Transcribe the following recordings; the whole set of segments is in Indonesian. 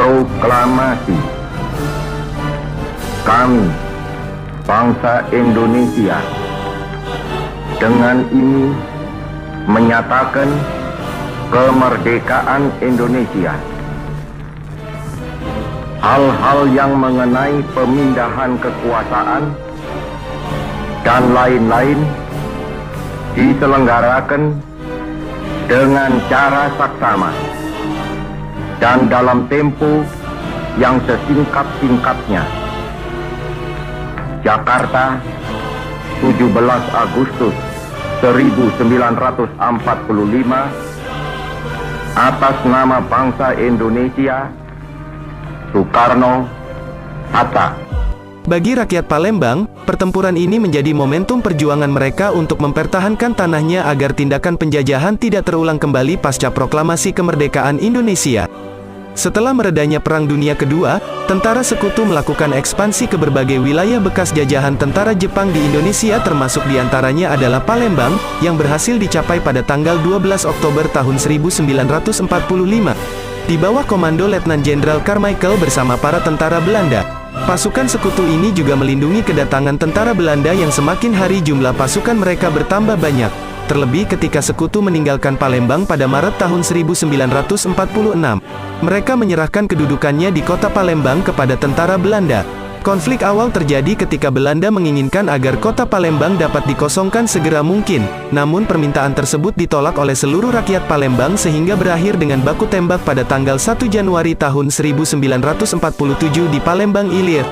Proklamasi. Kami, bangsa Indonesia, dengan ini menyatakan kemerdekaan Indonesia. Hal-hal yang mengenai pemindahan kekuasaan dan lain-lain diselenggarakan dengan cara saksama dan dalam tempo yang sesingkat-singkatnya. Jakarta, 17 Agustus 1945, atas nama bangsa Indonesia, Soekarno, Hatta. Bagi rakyat Palembang, pertempuran ini menjadi momentum perjuangan mereka untuk mempertahankan tanahnya agar tindakan penjajahan tidak terulang kembali pasca proklamasi kemerdekaan Indonesia. Setelah meredanya Perang Dunia Kedua, tentara sekutu melakukan ekspansi ke berbagai wilayah bekas jajahan tentara Jepang di Indonesia, termasuk diantaranya adalah Palembang, yang berhasil dicapai pada tanggal 12 Oktober tahun 1945. Di bawah komando Letnan Jenderal Carmichael bersama para tentara Belanda. Pasukan sekutu ini juga melindungi kedatangan tentara Belanda yang semakin hari jumlah pasukan mereka bertambah banyak. Terlebih ketika sekutu meninggalkan Palembang pada Maret tahun 1946. Mereka menyerahkan kedudukannya di kota Palembang kepada tentara Belanda. Konflik awal terjadi ketika Belanda menginginkan agar kota Palembang dapat dikosongkan segera mungkin. Namun permintaan tersebut ditolak oleh seluruh rakyat Palembang sehingga berakhir dengan baku tembak pada tanggal 1 Januari tahun 1947 di Palembang Ilir,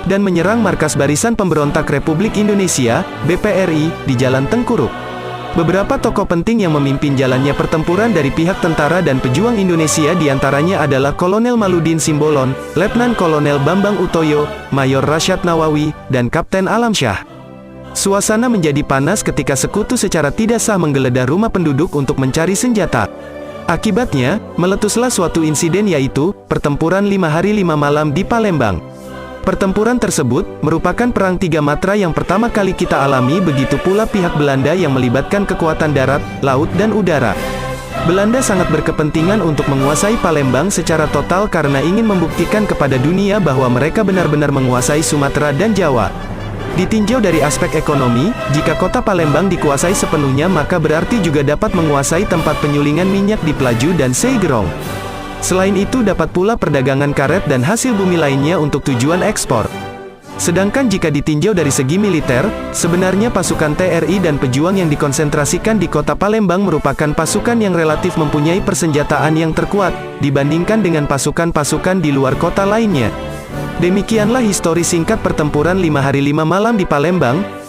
dan menyerang markas Barisan Pemberontak Republik Indonesia, BPRI, di Jalan Tengkuruk. Beberapa tokoh penting yang memimpin jalannya pertempuran dari pihak tentara dan pejuang Indonesia diantaranya adalah Kolonel Maludin Simbolon, Letnan Kolonel Bambang Utoyo, Mayor Rasyad Nawawi, dan Kapten Alamsyah. Suasana menjadi panas ketika sekutu secara tidak sah menggeledah rumah penduduk untuk mencari senjata. Akibatnya, meletuslah suatu insiden, yaitu pertempuran 5 hari 5 malam di Palembang. Pertempuran tersebut merupakan perang 3 matra yang pertama kali kita alami, begitu pula pihak Belanda yang melibatkan kekuatan darat, laut, dan udara. Belanda sangat berkepentingan untuk menguasai Palembang secara total karena ingin membuktikan kepada dunia bahwa mereka benar-benar menguasai Sumatera dan Jawa. Ditinjau dari aspek ekonomi, jika kota Palembang dikuasai sepenuhnya maka berarti juga dapat menguasai tempat penyulingan minyak di Pelaju dan Seigerong. Selain itu dapat pula perdagangan karet dan hasil bumi lainnya untuk tujuan ekspor. Sedangkan jika ditinjau dari segi militer, sebenarnya pasukan TRI dan pejuang yang dikonsentrasikan di kota Palembang merupakan pasukan yang relatif mempunyai persenjataan yang terkuat, dibandingkan dengan pasukan-pasukan di luar kota lainnya. Demikianlah histori singkat pertempuran 5 hari 5 malam di Palembang.